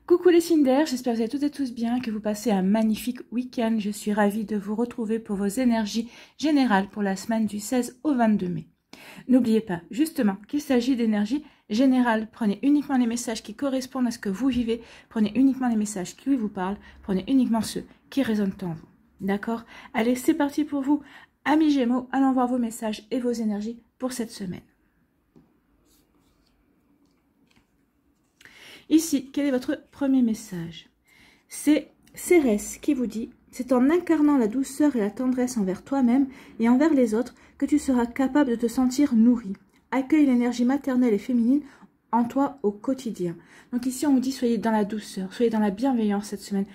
Coucou les signes d'air, j'espère que vous allez toutes et tous bien, que vous passez un magnifique week-end. Je suis ravie de vous retrouver pour vos énergies générales pour la semaine du 16 au 22 mai. N'oubliez pas, justement, qu'il s'agit d'énergie générale. Prenez uniquement les messages qui correspondent à ce que vous vivez. Prenez uniquement les messages qui vous parlent. Prenez uniquement ceux qui résonnent en vous. D'accord? Allez, c'est parti pour vous. Amis Gémeaux, allons voir vos messages et vos énergies pour cette semaine. Ici, quel est votre premier message? C'est Cérès qui vous dit: c'est en incarnant la douceur et la tendresse envers toi-même et envers les autres que tu seras capable de te sentir nourri. Accueille l'énergie maternelle et féminine en toi au quotidien. Donc ici, on vous dit: soyez dans la douceur, soyez dans la bienveillance cette semaine.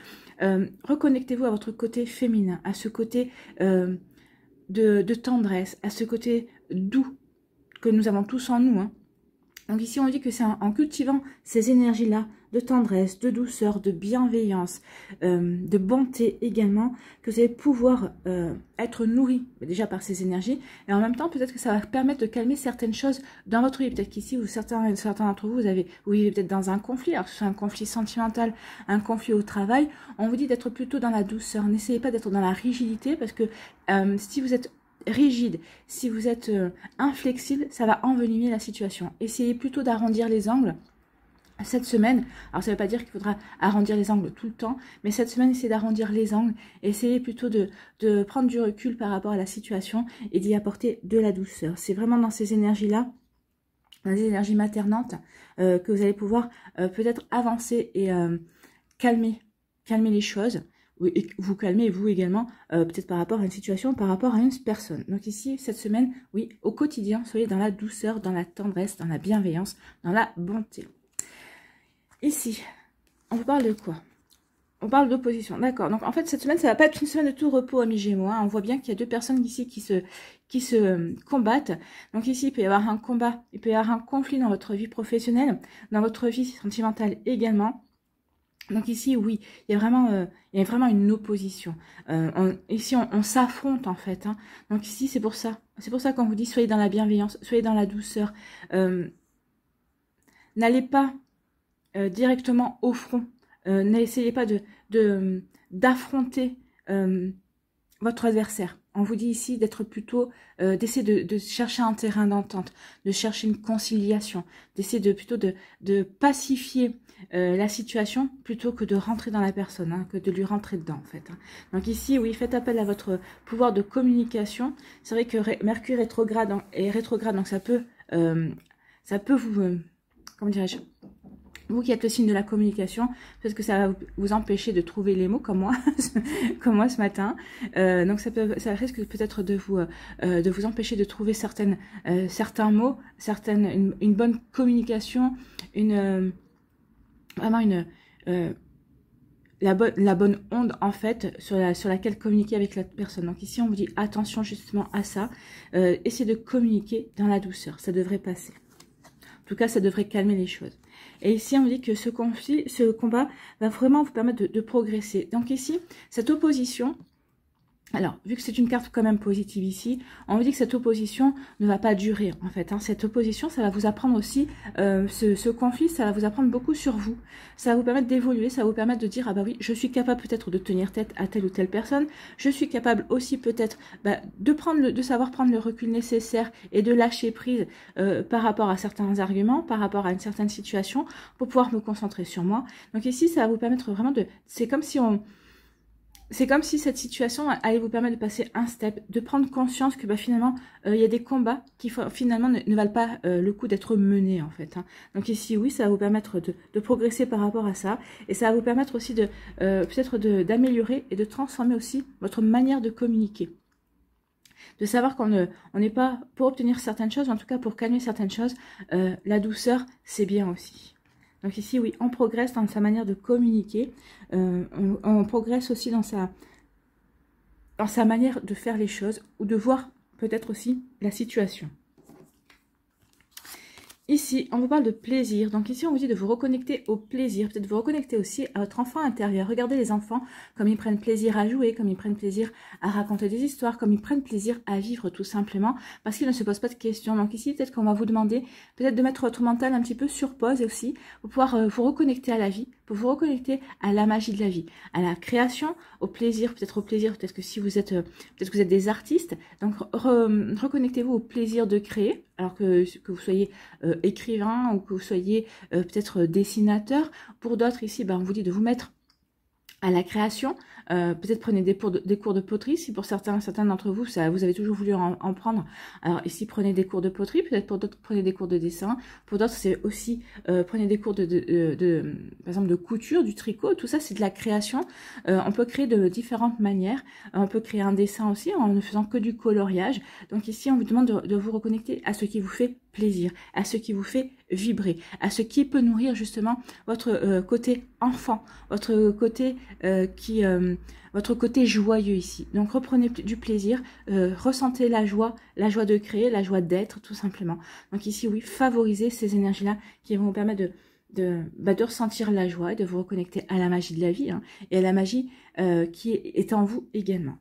Reconnectez-vous à votre côté féminin, à ce côté de tendresse, à ce côté doux que nous avons tous en nous, hein. Donc ici, on dit que c'est en cultivant ces énergies-là, de tendresse, de douceur, de bienveillance, de bonté également, que vous allez pouvoir être nourri déjà par ces énergies. Et en même temps, peut-être que ça va permettre de calmer certaines choses dans votre vie. Peut-être qu'ici, certains d'entre vous, vous vivez peut-être dans un conflit, alors que ce soit un conflit sentimental, un conflit au travail. On vous dit d'être plutôt dans la douceur. N'essayez pas d'être dans la rigidité, parce que si vous êtes rigide, si vous êtes inflexible, ça va envenimer la situation. Essayez plutôt d'arrondir les angles cette semaine. Alors ça ne veut pas dire qu'il faudra arrondir les angles tout le temps, mais cette semaine, essayez d'arrondir les angles. Essayez plutôt de prendre du recul par rapport à la situation et d'y apporter de la douceur. C'est vraiment dans ces énergies-là, dans les énergies maternantes, que vous allez pouvoir peut-être avancer et calmer les choses. Et vous calmez vous également, peut-être par rapport à une situation, par rapport à une personne. Donc ici, cette semaine, oui, au quotidien, soyez dans la douceur, dans la tendresse, dans la bienveillance, dans la bonté. Ici, on vous parle de quoi? On parle d'opposition, d'accord. Donc en fait, cette semaine, ça va pas être une semaine de tout repos, amis Gémeaux, hein. On voit bien qu'il y a deux personnes ici qui se combattent. Donc ici, il peut y avoir un combat, il peut y avoir un conflit dans votre vie professionnelle, dans votre vie sentimentale également. Donc ici, oui, il y a vraiment une opposition. Ici, on s'affronte en fait, hein. Donc ici, c'est pour ça qu'on vous dit: soyez dans la bienveillance, soyez dans la douceur. N'allez pas directement au front. N'essayez pas d'affronter votre adversaire. On vous dit ici d'être plutôt, d'essayer de chercher un terrain d'entente, de chercher une conciliation, d'essayer plutôt de pacifier la situation plutôt que de rentrer dans la personne, hein, que de lui rentrer dedans en fait, hein. Donc ici, oui, faites appel à votre pouvoir de communication. C'est vrai que Mercure est rétrograde, donc ça peut vous, comment dirais-je, vous qui êtes le signe de la communication, peut-être que ça va vous empêcher de trouver les mots comme moi, comme moi ce matin. Donc ça risque peut-être de vous empêcher de trouver certains mots, une bonne communication, vraiment la bonne onde en fait sur laquelle communiquer avec la personne. Donc ici on vous dit attention justement à ça. Essayez de communiquer dans la douceur, ça devrait passer. En tout cas, ça devrait calmer les choses. Et ici, on dit que ce combat va vraiment vous permettre de progresser. Donc ici, cette opposition, alors, vu que c'est une carte quand même positive ici, on vous dit que cette opposition ne va pas durer, en fait, hein. Cette opposition, ça va vous apprendre aussi, ce conflit, ça va vous apprendre beaucoup sur vous. Ça va vous permettre d'évoluer, ça va vous permettre de dire: ah bah oui, je suis capable peut-être de tenir tête à telle ou telle personne. Je suis capable aussi peut-être de savoir prendre le recul nécessaire et de lâcher prise par rapport à certains arguments, par rapport à une certaine situation, pour pouvoir me concentrer sur moi. Donc ici, ça va vous permettre vraiment c'est comme si cette situation allait vous permettre de passer un step, de prendre conscience que finalement, il y a des combats qui finalement ne valent pas le coup d'être menés en fait, hein. Donc ici, oui, ça va vous permettre de progresser par rapport à ça. Et ça va vous permettre aussi peut-être d'améliorer et de transformer aussi votre manière de communiquer. De savoir qu'on n'est pas, pour obtenir certaines choses, en tout cas pour calmer certaines choses, la douceur, c'est bien aussi. Donc ici, oui, on progresse dans sa manière de communiquer. On progresse aussi dans sa manière de faire les choses ou de voir peut-être aussi la situation. Ici, on vous parle de plaisir. Donc ici, on vous dit de vous reconnecter au plaisir. Peut-être vous reconnecter aussi à votre enfant intérieur. Regardez les enfants, comme ils prennent plaisir à jouer, comme ils prennent plaisir à raconter des histoires, comme ils prennent plaisir à vivre tout simplement, parce qu'ils ne se posent pas de questions. Donc ici, peut-être qu'on va vous demander peut-être de mettre votre mental un petit peu sur pause aussi, pour pouvoir vous reconnecter à la vie, pour vous reconnecter à la magie de la vie, à la création, au plaisir, peut-être que si vous êtes, peut-être que vous êtes des artistes, donc reconnectez-vous au plaisir de créer, alors que vous soyez écrivain ou que vous soyez peut-être dessinateur. Pour d'autres ici, on vous dit de vous mettre à la création, peut-être prenez des cours de poterie, si pour certains d'entre vous, vous avez toujours voulu en prendre. Alors ici, prenez des cours de poterie, peut-être pour d'autres, prenez des cours de dessin. Pour d'autres, c'est aussi, prenez des cours par exemple, de couture, du tricot, tout ça, c'est de la création. On peut créer de différentes manières. On peut créer un dessin aussi en ne faisant que du coloriage. Donc ici, on vous demande de vous reconnecter à ce qui vous fait plaisir, à ce qui vous fait vibrer, à ce qui peut nourrir justement votre côté enfant, votre côté votre côté joyeux ici. Donc reprenez du plaisir, ressentez la joie de créer, la joie d'être tout simplement. Donc ici oui, favorisez ces énergies-là qui vont vous permettre de ressentir la joie et de vous reconnecter à la magie de la vie et à la magie qui est en vous également.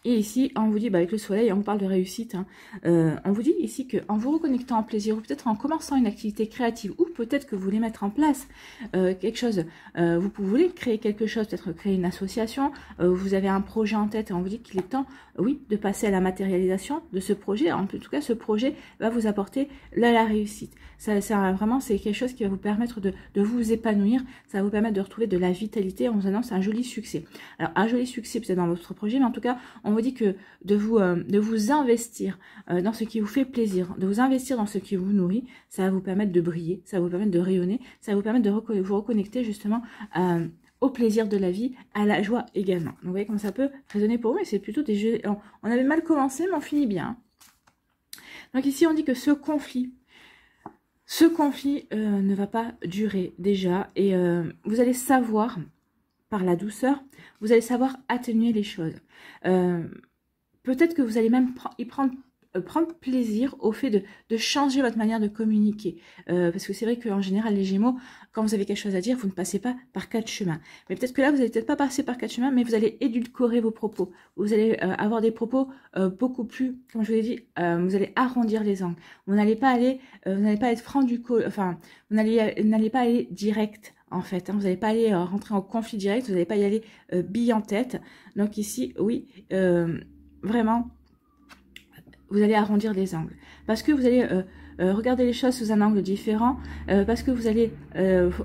Et ici, on vous dit, avec le soleil, on vous parle de réussite. On vous dit ici qu'en vous reconnectant en plaisir, ou peut-être en commençant une activité créative, ou peut-être que vous voulez mettre en place quelque chose, vous voulez créer quelque chose, peut-être créer une association, vous avez un projet en tête, et on vous dit qu'il est temps, oui, de passer à la matérialisation de ce projet. En tout cas, ce projet va vous apporter la réussite. Vraiment, c'est quelque chose qui va vous permettre de vous épanouir, ça va vous permettre de retrouver de la vitalité. On vous annonce un joli succès. Alors, un joli succès peut-être dans votre projet, mais en tout cas, on vous dit que de vous investir dans ce qui vous fait plaisir, de vous investir dans ce qui vous nourrit, ça va vous permettre de briller, ça va vous permettre de rayonner, ça va vous permettre de vous reconnecter justement au plaisir de la vie, à la joie également. Donc vous voyez comment ça peut résonner pour vous, mais c'est plutôt des jeux... On avait mal commencé, mais on finit bien. Donc ici, on dit que ce conflit ne va pas durer déjà, et vous allez savoir, par la douceur, vous allez savoir atténuer les choses. Peut-être que vous allez même prendre plaisir au fait de changer votre manière de communiquer. Parce que c'est vrai qu'en général, les Gémeaux, quand vous avez quelque chose à dire, vous ne passez pas par 4 chemins. Mais peut-être que là, vous n'allez peut-être pas passer par 4 chemins, mais vous allez édulcorer vos propos. Vous allez avoir des propos beaucoup plus, comme je vous l'ai dit, vous allez arrondir les angles. Vous n'allez pas être franc du col, enfin, vous n'allez pas aller direct. En fait, vous n'allez pas aller rentrer en conflit direct, vous n'allez pas y aller bille en tête. Donc ici, oui, vraiment, vous allez arrondir les angles. Parce que vous allez regarder les choses sous un angle différent, parce que vous allez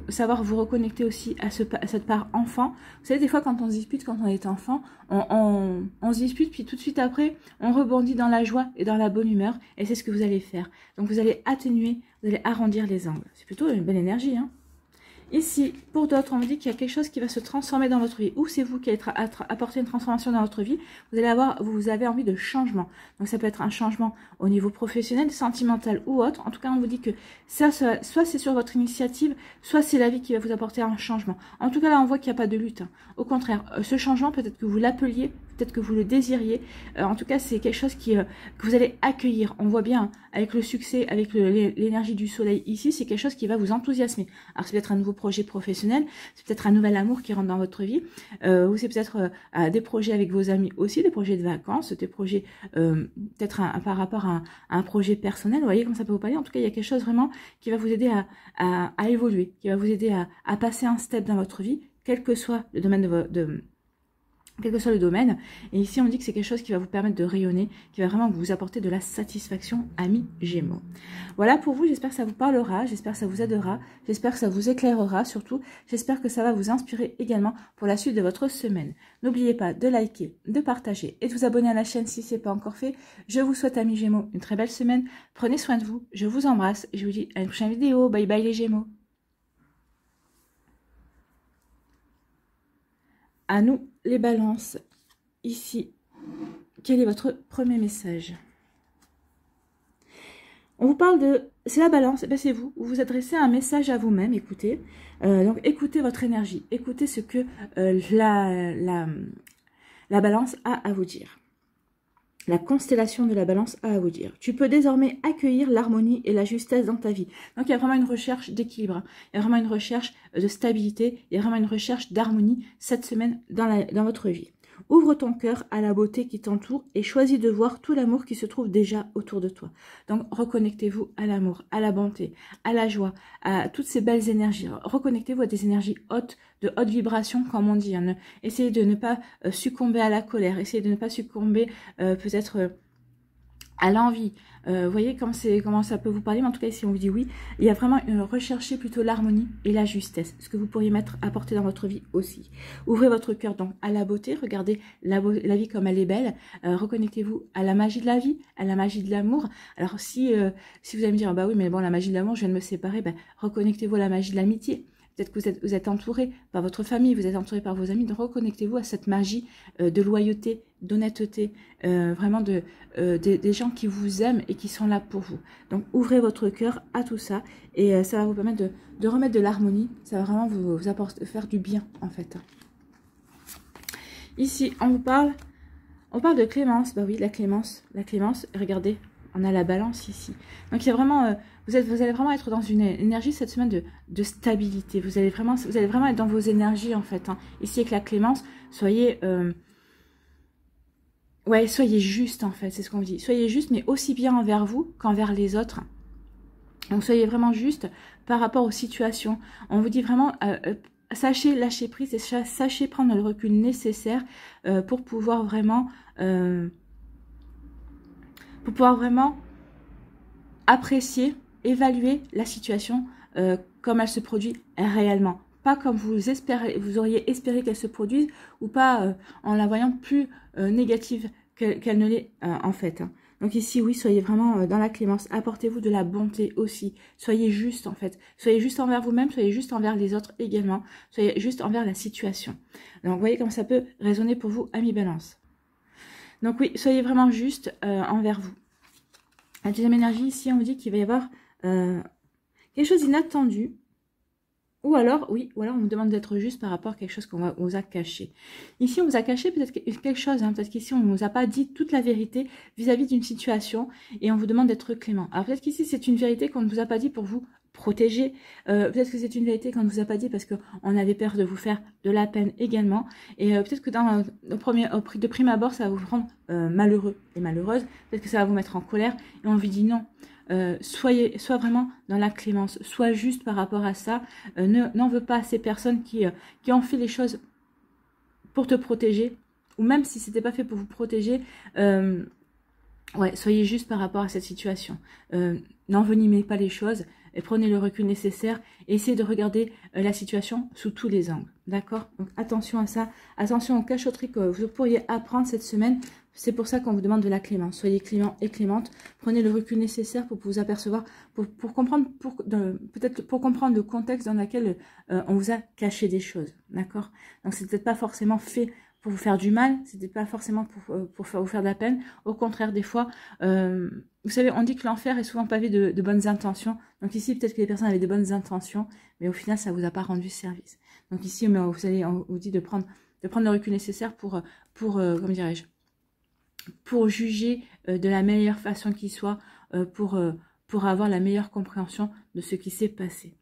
savoir vous reconnecter aussi à cette part enfant. Vous savez, des fois, quand on se dispute, quand on est enfant, on se dispute, puis tout de suite après, on rebondit dans la joie et dans la bonne humeur, et c'est ce que vous allez faire. Donc vous allez atténuer, vous allez arrondir les angles. C'est plutôt une belle énergie, hein. Ici, pour d'autres, on me dit qu'il y a quelque chose qui va se transformer dans votre vie. Ou c'est vous qui allez apporter une transformation dans votre vie. Vous avez envie de changement. Donc ça peut être un changement au niveau professionnel, sentimental ou autre. En tout cas, on vous dit que ça soit c'est sur votre initiative, soit c'est la vie qui va vous apporter un changement. En tout cas, là, on voit qu'il n'y a pas de lutte. Au contraire, ce changement, peut-être que vous l'appeliez, peut-être que vous le désiriez. En tout cas, c'est quelque chose que vous allez accueillir. On voit bien, avec le succès, avec l'énergie du soleil ici, c'est quelque chose qui va vous enthousiasmer. Alors, c'est peut-être un nouveau projet professionnel, c'est peut-être un nouvel amour qui rentre dans votre vie, ou c'est peut-être des projets avec vos amis aussi, des projets de vacances, des projets peut-être par rapport à un projet personnel. Vous voyez comme ça peut vous parler. En tout cas, il y a quelque chose vraiment qui va vous aider à évoluer, qui va vous aider à passer un step dans votre vie, quel que soit le domaine quel que soit le domaine. Et ici, on dit que c'est quelque chose qui va vous permettre de rayonner, qui va vraiment vous apporter de la satisfaction, amis Gémeaux. Voilà pour vous, j'espère que ça vous parlera, j'espère que ça vous aidera, j'espère que ça vous éclairera surtout, j'espère que ça va vous inspirer également pour la suite de votre semaine. N'oubliez pas de liker, de partager et de vous abonner à la chaîne si ce n'est pas encore fait. Je vous souhaite, amis Gémeaux, une très belle semaine. Prenez soin de vous, je vous embrasse et je vous dis à une prochaine vidéo. Bye bye les Gémeaux. À nous les balances, ici, quel est votre premier message? On vous parle de... C'est la balance, c'est vous. Vous vous adressez un message à vous-même, écoutez. Donc écoutez votre énergie, écoutez ce que la balance a à vous dire. La constellation de la balance a à vous dire. Tu peux désormais accueillir l'harmonie et la justesse dans ta vie. Donc il y a vraiment une recherche d'équilibre. Il y a vraiment une recherche de stabilité. Il y a vraiment une recherche d'harmonie cette semaine dans votre vie. Ouvre ton cœur à la beauté qui t'entoure et choisis de voir tout l'amour qui se trouve déjà autour de toi. Donc, reconnectez-vous à l'amour, à la bonté, à la joie, à toutes ces belles énergies. Reconnectez-vous à des énergies hautes, de haute vibration, comme on dit. Hein. Essayez de ne pas succomber à la colère, essayez de ne pas succomber peut-être à l'envie. Vous voyez comment ça peut vous parler, mais en tout cas ici on vous dit oui. Il y a vraiment rechercher plutôt l'harmonie et la justesse, ce que vous pourriez apporter dans votre vie aussi. Ouvrez votre cœur donc à la beauté, regardez la vie comme elle est belle. Reconnectez-vous à la magie de la vie, à la magie de l'amour. Alors si vous allez me dire, bah oui mais bon la magie de l'amour, je viens de me séparer, reconnectez-vous à la magie de l'amitié. Peut-être que vous êtes entouré par votre famille, vous êtes entouré par vos amis, donc reconnectez-vous à cette magie de loyauté, d'honnêteté, vraiment des gens qui vous aiment et qui sont là pour vous. Donc ouvrez votre cœur à tout ça et ça va vous permettre de remettre de l'harmonie, ça va vraiment vous apporter, faire du bien en fait. Ici, on parle de clémence, bah oui, la clémence, regardez, on a la balance ici. Donc il y a vraiment, vous allez vraiment être dans une énergie cette semaine de stabilité. Vous allez vraiment être dans vos énergies en fait. Hein. Ici avec la clémence, soyez juste en fait, c'est ce qu'on vous dit. Soyez juste, mais aussi bien envers vous qu'envers les autres. Donc soyez vraiment juste par rapport aux situations. On vous dit vraiment, sachez lâcher prise et sachez prendre le recul nécessaire pour pouvoir vraiment apprécier, évaluer la situation comme elle se produit réellement. Pas comme vous auriez espéré qu'elle se produise ou pas en la voyant plus négative qu'elle ne l'est en fait. Hein. Donc ici, oui, soyez vraiment dans la clémence. Apportez-vous de la bonté aussi. Soyez juste en fait. Soyez juste envers vous-même, soyez juste envers les autres également. Soyez juste envers la situation. Donc vous voyez comme ça peut résonner pour vous, amis Balance. Donc oui, soyez vraiment juste envers vous. La deuxième énergie, ici, on vous dit qu'il va y avoir quelque chose d'inattendu. Ou alors, on vous demande d'être juste par rapport à quelque chose qu'on vous a caché. Ici, on vous a caché peut-être quelque chose. Hein, peut-être qu'ici, on ne vous a pas dit toute la vérité vis-à-vis d'une situation. Et on vous demande d'être clément. Alors peut-être qu'ici, c'est une vérité qu'on ne vous a pas dit pour vous protéger. Peut-être que c'est une vérité qu'on ne vous a pas dit parce qu'on avait peur de vous faire de la peine également. Et peut-être que de prime abord, ça va vous rendre malheureux et malheureuse. Peut-être que ça va vous mettre en colère. Et on vous dit non. Sois vraiment dans la clémence, sois juste par rapport à ça, n'en veux pas à ces personnes qui ont fait les choses pour te protéger, ou même si c'était pas fait pour vous protéger, soyez juste par rapport à cette situation, n'envenimez pas les choses, et prenez le recul nécessaire, et essayez de regarder la situation sous tous les angles, d'accord? Donc attention à ça, attention aux cachotteries que vous pourriez apprendre cette semaine. C'est pour ça qu'on vous demande de la clémence. Soyez clément et clémente. Prenez le recul nécessaire pour vous apercevoir, pour comprendre, peut-être pour comprendre le contexte dans lequel on vous a caché des choses. D'accord? Donc c'est peut-être pas forcément fait pour vous faire du mal. C'était pas forcément pour vous faire de la peine. Au contraire, des fois, vous savez, on dit que l'enfer est souvent pavé de bonnes intentions. Donc ici, peut-être que les personnes avaient de bonnes intentions, mais au final, ça vous a pas rendu service. Donc ici, on vous dit de prendre le recul nécessaire pour comment dirais-je, pour juger de la meilleure façon qui soit, pour avoir la meilleure compréhension de ce qui s'est passé.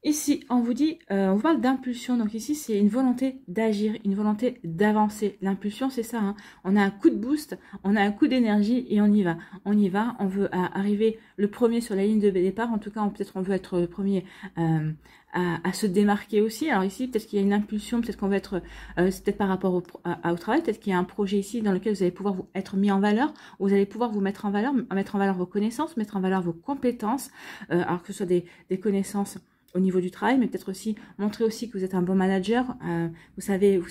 Ici, on vous dit, on vous parle d'impulsion. Donc ici, c'est une volonté d'agir, une volonté d'avancer. L'impulsion, c'est ça. Hein. On a un coup de boost, on a un coup d'énergie et on y va. On y va. On veut arriver le premier sur la ligne de départ. En tout cas, peut-être on veut être le premier à se démarquer aussi. Alors ici, peut-être qu'il y a une impulsion, peut-être qu'on va être, c'est peut-être par rapport au travail, peut-être qu'il y a un projet ici dans lequel vous allez pouvoir être mis en valeur, vous allez pouvoir vous mettre en valeur vos connaissances, mettre en valeur vos compétences, alors que ce soit des connaissances au niveau du travail, mais peut-être aussi montrer aussi que vous êtes un bon manager, vous savez,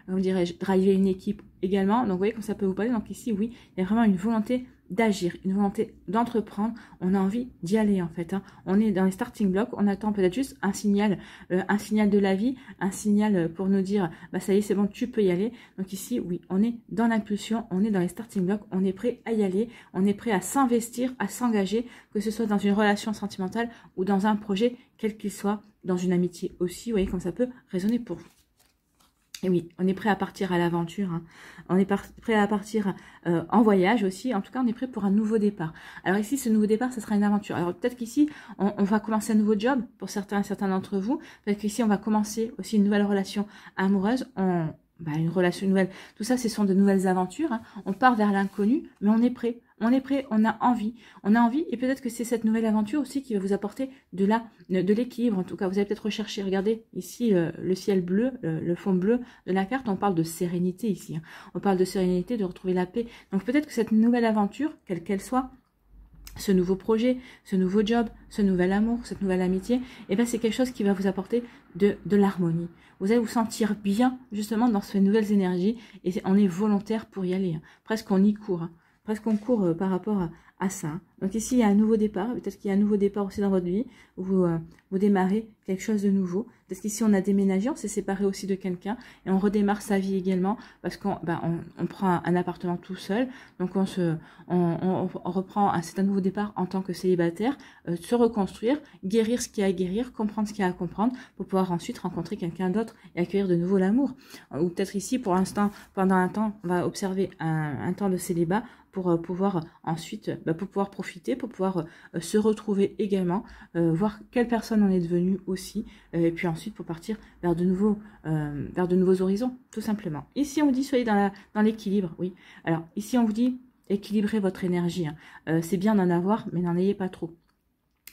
comment dirais-je, driver une équipe également. Donc vous voyez comme ça peut vous parler. Donc ici, oui, il y a vraiment une volonté d'agir, une volonté d'entreprendre. On a envie d'y aller en fait. Hein. On est dans les starting blocks. On attend peut-être juste un signal de la vie, un signal pour nous dire, bah ça y est, c'est bon, tu peux y aller. Donc ici, oui, on est dans l'impulsion, on est dans les starting blocks, on est prêt à y aller, on est prêt à s'investir, à s'engager, que ce soit dans une relation sentimentale ou dans un projet, quel qu'il soit, dans une amitié aussi. Vous voyez comme ça peut résonner pour vous. Et oui, on est prêt à partir à l'aventure, hein. On est prêt à partir en voyage aussi. En tout cas, on est prêt pour un nouveau départ. Alors ici, ce nouveau départ, ce sera une aventure. Alors peut-être qu'ici, on va commencer un nouveau job pour certains d'entre vous. Peut-être qu'ici, on va commencer aussi une nouvelle relation amoureuse. Une relation nouvelle. Tout ça, ce sont de nouvelles aventures, hein. On part vers l'inconnu, mais on est prêt. On est prêt, on a envie. On a envie, et peut-être que c'est cette nouvelle aventure aussi qui va vous apporter de l'équilibre. En tout cas, vous allez peut-être rechercher, regardez, ici, le ciel bleu, le fond bleu de la carte, on parle de sérénité ici, hein. On parle de sérénité, de retrouver la paix. Donc peut-être que cette nouvelle aventure, quelle qu'elle soit, ce nouveau projet, ce nouveau job, ce nouvel amour, cette nouvelle amitié, eh bien c'est quelque chose qui va vous apporter de l'harmonie. Vous allez vous sentir bien justement dans ces nouvelles énergies et on est volontaire pour y aller, hein. Presque on y court, hein. Presque on court par rapport à ça, hein. Donc ici, il y a un nouveau départ. Peut-être qu'il y a un nouveau départ aussi dans votre vie où vous démarrez quelque chose de nouveau. Parce qu'ici, on a déménagé, on s'est séparé aussi de quelqu'un et on redémarre sa vie également parce qu'on prend un appartement tout seul. Donc, on reprend c'est un nouveau départ en tant que célibataire, se reconstruire, guérir ce qu'il y a à guérir, comprendre ce qu'il y a à comprendre pour pouvoir ensuite rencontrer quelqu'un d'autre et accueillir de nouveau l'amour. Ou peut-être ici, pour l'instant, pendant un temps, on va observer un temps de célibat pour pouvoir ensuite, pour pouvoir profiter, pour pouvoir se retrouver également, voir quelle personne on est devenue aussi, et puis ensuite pour partir vers de nouveaux horizons, tout simplement. Ici, on vous dit soyez dans l'équilibre, oui. Alors, ici, on vous dit équilibrez votre énergie, hein. C'est bien d'en avoir, mais n'en ayez pas trop.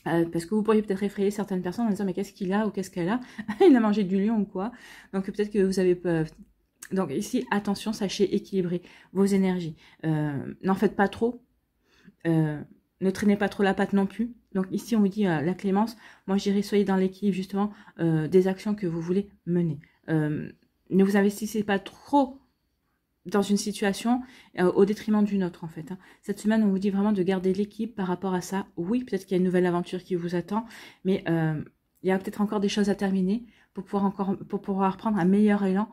Parce que vous pourriez peut-être effrayer certaines personnes en disant mais qu'est-ce qu'il a ou qu'est-ce qu'elle a. Il a mangé du lion ou quoi. Donc peut-être que vous avez pas... Donc ici, attention, sachez équilibrer vos énergies. N'en faites pas trop. Ne traînez pas trop la patte non plus. Donc ici, on vous dit la clémence. Moi, je dirais soyez dans l'équilibre justement des actions que vous voulez mener. Ne vous investissez pas trop dans une situation au détriment d'une autre en fait, hein. Cette semaine, on vous dit vraiment de garder l'équilibre par rapport à ça. Oui, peut-être qu'il y a une nouvelle aventure qui vous attend, mais il y a peut-être encore des choses à terminer pour pouvoir prendre un meilleur élan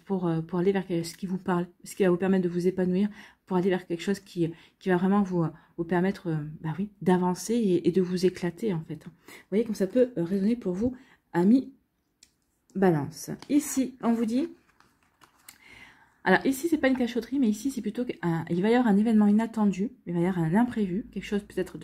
pour aller vers ce qui vous parle, ce qui va vous permettre de vous épanouir, pour aller vers quelque chose qui va vraiment vous permettre d'avancer et de vous éclater en fait. Vous voyez comme ça peut résonner pour vous, amis Balance. Ici, on vous dit... Alors ici, c'est pas une cachotterie, mais ici, c'est plutôt qu'il va y avoir un événement inattendu, il va y avoir un imprévu, quelque chose peut-être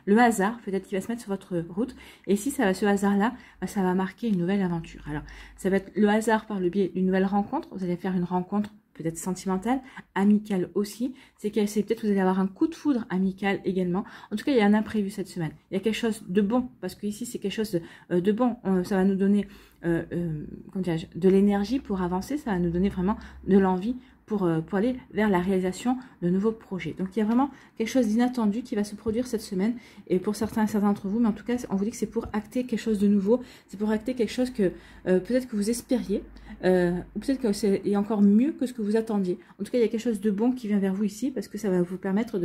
le hasard, peut-être qui va se mettre sur votre route. Et ici, ce hasard-là, ça va marquer une nouvelle aventure. Alors, ça va être le hasard par le biais d'une nouvelle rencontre. Vous allez faire une rencontre peut-être sentimentale, amicale aussi. C'est peut-être que vous allez avoir un coup de foudre amical également. En tout cas, il y a un imprévu cette semaine. Il y a quelque chose de bon, parce que ici, c'est quelque chose de bon. Ça va nous donner de l'énergie pour avancer. Ça va nous donner vraiment de l'envie pour aller vers la réalisation de nouveaux projets. Donc, il y a vraiment quelque chose d'inattendu qui va se produire cette semaine. Et pour certains d'entre vous, mais en tout cas, on vous dit que c'est pour acter quelque chose de nouveau. C'est pour acter quelque chose que peut-être que vous espériez. Ou peut-être que c'est encore mieux que ce que vous attendiez. En tout cas, il y a quelque chose de bon qui vient vers vous ici parce que ça va vous permettre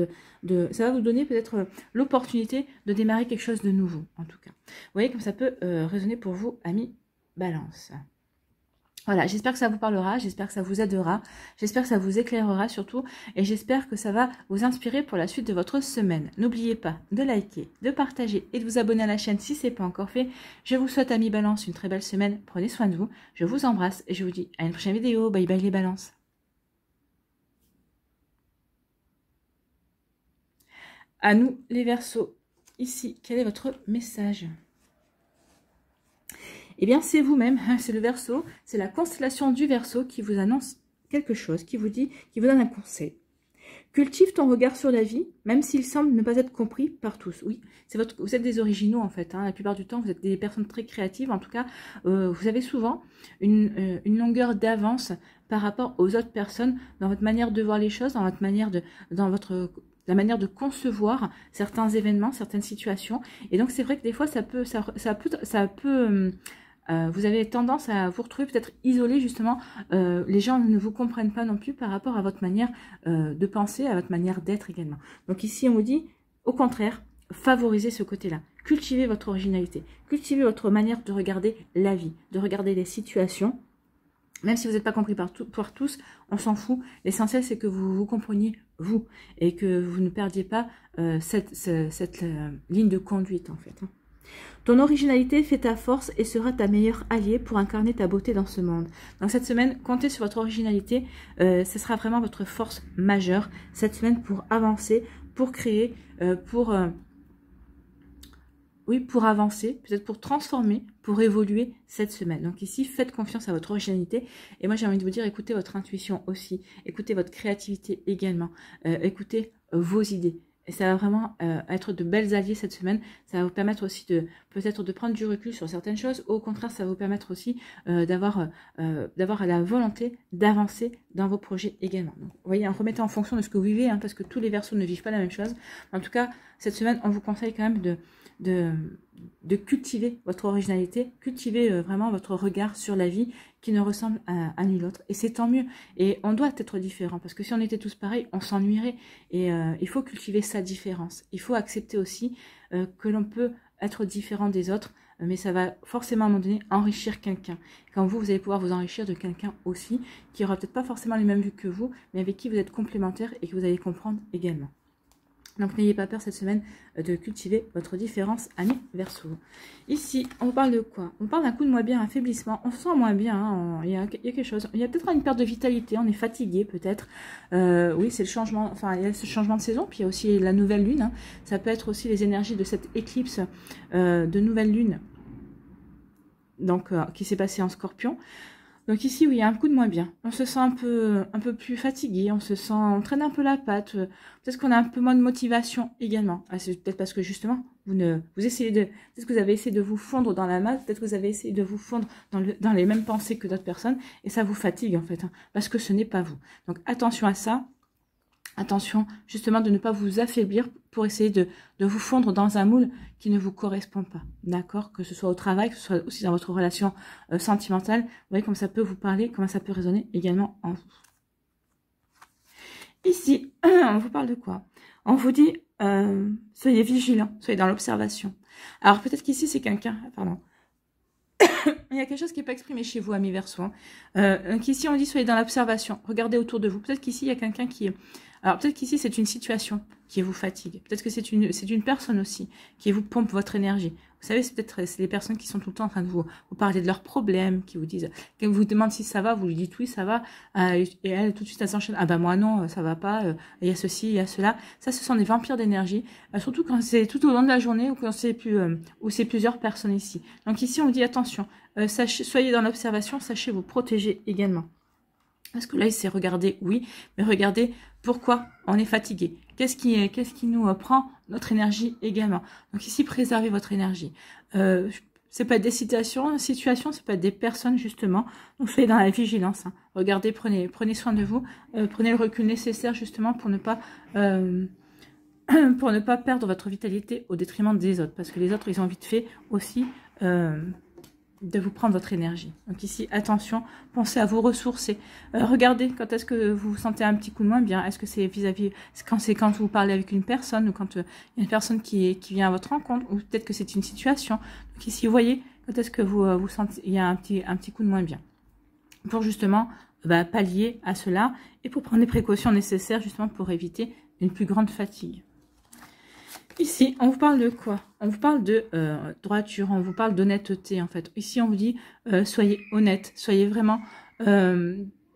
ça va vous donner peut-être l'opportunité de démarrer quelque chose de nouveau, en tout cas. Vous voyez comme ça peut résonner pour vous, amis Balance. Voilà, j'espère que ça vous parlera, j'espère que ça vous aidera, j'espère que ça vous éclairera surtout, et j'espère que ça va vous inspirer pour la suite de votre semaine. N'oubliez pas de liker, de partager et de vous abonner à la chaîne si ce n'est pas encore fait. Je vous souhaite, amis Balance, une très belle semaine, prenez soin de vous, je vous embrasse et je vous dis à une prochaine vidéo. Bye bye les Balances. À nous les Verseaux, ici, quel est votre message ? Eh bien, c'est vous-même, c'est le Verseau, c'est la constellation du Verseau qui vous annonce quelque chose, qui vous donne un conseil. Cultive ton regard sur la vie, même s'il semble ne pas être compris par tous. Oui, vous êtes des originaux en fait, hein. La plupart du temps, vous êtes des personnes très créatives. En tout cas, vous avez souvent une longueur d'avance par rapport aux autres personnes dans votre manière de voir les choses, dans votre manière la manière de concevoir certains événements, certaines situations. Et donc, c'est vrai que des fois, ça peut vous avez tendance à vous retrouver peut-être isolé justement. Les gens ne vous comprennent pas non plus par rapport à votre manière de penser, à votre manière d'être également. Donc ici, on vous dit, au contraire, favorisez ce côté-là. Cultivez votre originalité. Cultivez votre manière de regarder la vie, de regarder les situations. Même si vous n'êtes pas compris par tous, on s'en fout. L'essentiel, c'est que vous vous compreniez, vous, et que vous ne perdiez pas cette ligne de conduite, en fait. Ton originalité fait ta force et sera ta meilleure alliée pour incarner ta beauté dans ce monde. Donc cette semaine, comptez sur votre originalité. Ce sera vraiment votre force majeure cette semaine pour avancer, pour créer, oui, pour avancer, peut-être pour transformer, pour évoluer cette semaine. Donc ici, faites confiance à votre originalité. Et moi, j'ai envie de vous dire, écoutez votre intuition aussi. Écoutez votre créativité également. Écoutez vos idées. Et ça va vraiment être de belles alliés cette semaine. Ça va vous permettre aussi de peut-être de prendre du recul sur certaines choses. Au contraire, ça va vous permettre aussi d'avoir la volonté d'avancer dans vos projets également. Donc, vous voyez, remettez en fonction de ce que vous vivez, hein, parce que tous les Verseaux ne vivent pas la même chose. En tout cas, cette semaine, on vous conseille quand même de cultiver votre originalité, cultiver vraiment votre regard sur la vie qui ne ressemble à nul autre. Et c'est tant mieux. Et on doit être différent, parce que si on était tous pareils, on s'ennuierait. Et il faut cultiver sa différence. Il faut accepter aussi que l'on peut être différent des autres, mais ça va forcément à un moment donné enrichir quelqu'un. Quand vous allez pouvoir vous enrichir de quelqu'un aussi, qui aura peut-être pas forcément les mêmes vues que vous, mais avec qui vous êtes complémentaires et que vous allez comprendre également. Donc n'ayez pas peur cette semaine de cultiver votre différence, amis Verseau. Ici, on parle de quoi? On parle d'un coup de moins bien, un affaiblissement. On se sent moins bien, hein, il y a quelque chose. Il y a peut-être une perte de vitalité, on est fatigué peut-être. Oui, c'est le changement, enfin il y a ce changement de saison, puis il y a aussi la nouvelle lune. Hein. Ça peut être aussi les énergies de cette éclipse de nouvelle lune, donc qui s'est passée en Scorpion. Donc ici, oui, il y a un coup de moins bien. On se sent un peu plus fatigué, on traîne un peu la patte. Peut-être qu'on a un peu moins de motivation également. Ah, c'est peut-être parce que justement, peut-être que vous avez essayé de vous fondre dans la masse, peut-être que vous avez essayé de vous fondre dans les mêmes pensées que d'autres personnes, et ça vous fatigue en fait, hein, parce que ce n'est pas vous. Donc attention à ça. Attention justement de ne pas vous affaiblir pour essayer de vous fondre dans un moule qui ne vous correspond pas. D'accord? Que ce soit au travail, que ce soit aussi dans votre relation sentimentale. Vous voyez comme ça peut vous parler, comment ça peut résonner également en vous. Ici, on vous parle de quoi? On vous dit, soyez vigilants, soyez dans l'observation. Alors peut-être qu'ici c'est quelqu'un, pardon. Il y a quelque chose qui n'est pas exprimé chez vous, amis Verseaux. Donc ici on dit soyez dans l'observation, regardez autour de vous. Peut-être qu'ici il y a quelqu'un qui est... Alors peut-être qu'ici c'est une situation qui vous fatigue. Peut-être que c'est une personne aussi qui vous pompe votre énergie. Vous savez, c'est les personnes qui sont tout le temps en train de vous parler de leurs problèmes, qui vous disent, qui vous demandent si ça va, vous lui dites oui, ça va, et elle tout de suite elle s'enchaîne, ah bah moi non, ça va pas, il y a ceci, il y a cela. Ça, ce sont des vampires d'énergie, surtout quand c'est tout au long de la journée ou quand c'est plusieurs personnes ici. Donc ici on dit attention, soyez dans l'observation, sachez vous protéger également. Parce que là, c'est regarder, oui, mais regardez pourquoi on est fatigué. Qu'est-ce qui nous prend notre énergie également. Donc ici, préservez votre énergie. C'est pas des situations, c'est pas des personnes justement. Donc soyez dans la vigilance. Hein. Regardez, prenez soin de vous, prenez le recul nécessaire justement pour ne pas perdre votre vitalité au détriment des autres. Parce que les autres, ils ont vite fait aussi de vous prendre votre énergie. Donc ici, attention, pensez à vous ressourcer. Regardez quand est-ce que vous vous sentez un petit coup de moins bien. Est-ce que c'est quand vous parlez avec une personne ou quand il y a une personne qui vient à votre rencontre ou peut-être que c'est une situation. Donc ici, vous voyez quand est-ce que vous sentez il y a un petit coup de moins bien. Pour justement pallier à cela et pour prendre les précautions nécessaires justement pour éviter une plus grande fatigue. Ici, on vous parle de quoi? On vous parle de droiture, on vous parle d'honnêteté en fait. Ici, on vous dit soyez honnête, soyez vraiment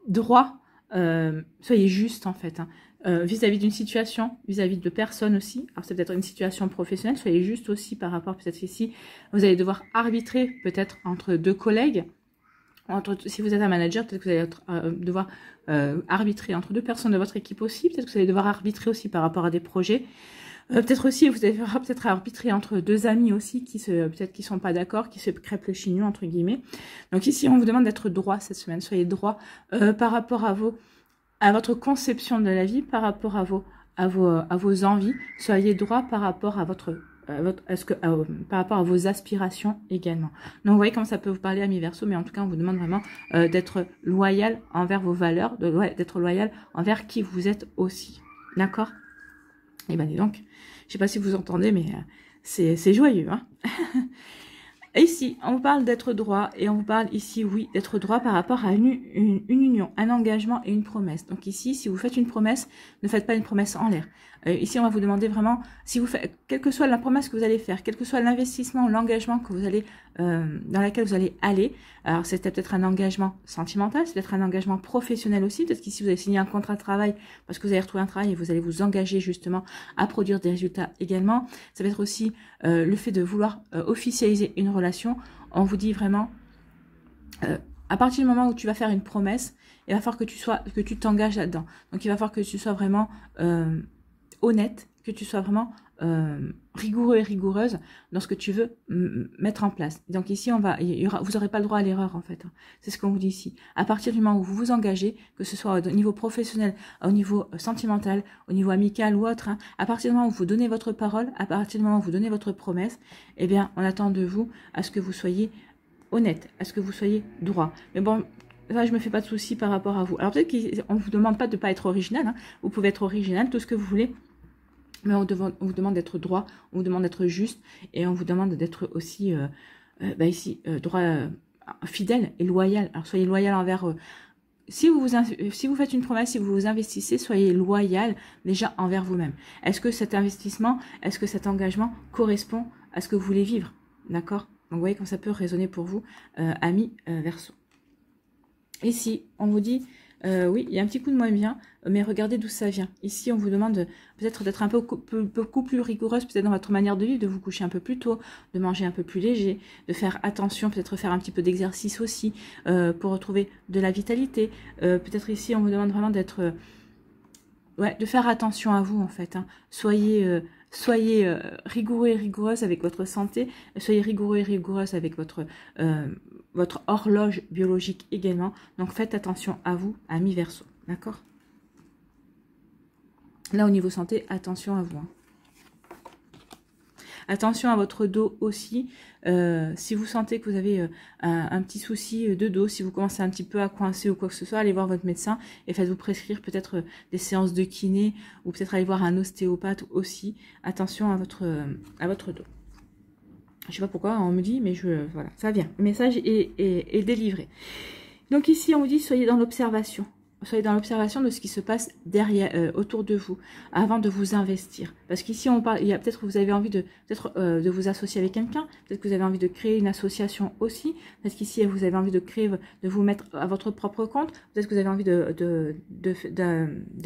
droit, soyez juste en fait. Vis-à-vis d'une situation, vis-à-vis de personnes aussi. Alors c'est peut-être une situation professionnelle, soyez juste aussi par rapport peut-être ici. Vous allez devoir arbitrer peut-être entre deux collègues. Si vous êtes un manager, peut-être que vous allez devoir arbitrer entre deux personnes de votre équipe aussi. Peut-être que vous allez devoir arbitrer aussi par rapport à des projets. Peut-être aussi, vous allez peut-être arbitrer entre deux amis aussi peut-être qui sont pas d'accord, qui se crêpent le chignon entre guillemets. Donc ici, on vous demande d'être droit cette semaine. Soyez droit par rapport à votre conception de la vie, par rapport à vos envies. Soyez droit par rapport à par rapport à vos aspirations également. Donc vous voyez comment ça peut vous parler, amis Verseaux, mais en tout cas on vous demande vraiment d'être loyal envers vos valeurs, d'être loyal envers qui vous êtes aussi. D'accord? Et ben dis donc, je sais pas si vous entendez, mais c'est joyeux. Hein. Et ici, on vous parle d'être droit, et on vous parle ici, oui, d'être droit par rapport à une union, un engagement et une promesse. Donc ici, si vous faites une promesse, ne faites pas une promesse en l'air. Ici, on va vous demander vraiment, si vous faites, quelle que soit la promesse que vous allez faire, quel que soit l'investissement ou l'engagement que vous allez, dans lequel vous allez aller, alors c'est peut-être un engagement sentimental, c'est peut-être un engagement professionnel aussi, peut-être qu'ici vous allez signer un contrat de travail parce que vous allez retrouver un travail et vous allez vous engager justement à produire des résultats également. Ça va être aussi le fait de vouloir officialiser une relation. On vous dit vraiment, à partir du moment où tu vas faire une promesse, il va falloir que tu t'engages là-dedans. Donc il va falloir que tu sois vraiment honnête, que tu sois vraiment rigoureux et rigoureuse dans ce que tu veux mettre en place. Donc ici, vous n'aurez pas le droit à l'erreur en fait. C'est ce qu'on vous dit ici. À partir du moment où vous vous engagez, que ce soit au niveau professionnel, au niveau sentimental, au niveau amical ou autre, à partir du moment où vous donnez votre parole, à partir du moment où vous donnez votre promesse, eh bien, on attend de vous à ce que vous soyez honnête, à ce que vous soyez droit. Mais bon, là, je me fais pas de soucis par rapport à vous. Alors peut-être qu'on vous demande pas de pas être original, vous pouvez être original, tout ce que vous voulez, mais on vous demande d'être droit, on vous demande d'être juste, et on vous demande d'être aussi, droit, fidèle et loyal. Alors soyez loyal envers... si vous faites une promesse, si vous vous investissez, soyez loyal déjà envers vous-même. Est-ce que cet investissement, est-ce que cet engagement correspond à ce que vous voulez vivre? D'accord? Donc vous voyez comme ça peut résonner pour vous, amis Verseau. Ici, on vous dit, oui, il y a un petit coup de moins bien, mais regardez d'où ça vient. Ici, on vous demande peut-être d'être un peu beaucoup plus rigoureuse, peut-être dans votre manière de vivre, de vous coucher un peu plus tôt, de manger un peu plus léger, de faire attention, peut-être faire un petit peu d'exercice aussi, pour retrouver de la vitalité. Peut-être ici, on vous demande vraiment d'être... de faire attention à vous, en fait. Soyez rigoureux et rigoureuse avec votre santé, soyez rigoureux et rigoureuse avec votre horloge biologique également. Donc faites attention à vous, amis Verseau, d'accord? Là au niveau santé, attention à vous. Attention à votre dos aussi. Si vous sentez que vous avez un petit souci de dos, si vous commencez un petit peu à coincer ou quoi que ce soit, allez voir votre médecin et faites-vous prescrire peut-être des séances de kiné ou peut-être aller voir un ostéopathe aussi. Attention à votre dos. Je sais pas pourquoi on me dit, mais voilà, ça vient. Le message est délivré. Donc ici, on vous dit, soyez dans l'observation. Soyez dans l'observation de ce qui se passe derrière, autour de vous, avant de vous investir. Parce qu'ici, on parle, il y a peut-être que vous avez envie de vous associer avec quelqu'un, peut-être que vous avez envie de créer une association aussi, peut-être qu'ici, vous avez envie de vous mettre à votre propre compte, peut-être que vous avez envie de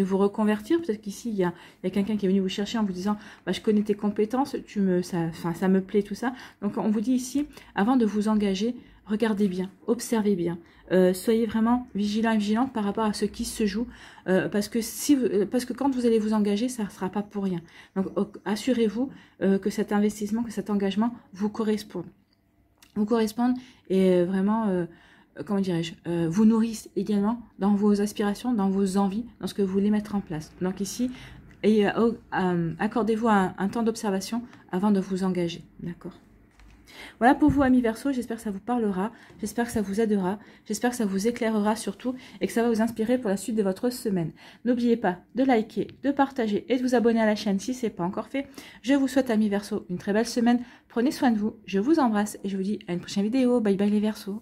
vous reconvertir, peut-être qu'ici, il y a quelqu'un qui est venu vous chercher en vous disant, bah, je connais tes compétences, ça me plaît, tout ça. Donc, on vous dit ici, avant de vous engager, regardez bien, observez bien. Soyez vraiment vigilants et vigilantes par rapport à ce qui se joue, parce que quand vous allez vous engager, ça ne sera pas pour rien. Donc assurez-vous que cet investissement, que cet engagement vous corresponde. Et vraiment, comment dirais-je, vous nourrissent également dans vos aspirations, dans vos envies, dans ce que vous voulez mettre en place. Donc ici, accordez-vous un temps d'observation avant de vous engager, d'accord? Voilà pour vous, amis Verseau, j'espère que ça vous parlera, j'espère que ça vous aidera, j'espère que ça vous éclairera surtout et que ça va vous inspirer pour la suite de votre semaine. N'oubliez pas de liker, de partager et de vous abonner à la chaîne si ce n'est pas encore fait. Je vous souhaite, amis Verseau, une très belle semaine, prenez soin de vous, je vous embrasse et je vous dis à une prochaine vidéo. Bye bye les Verseaux.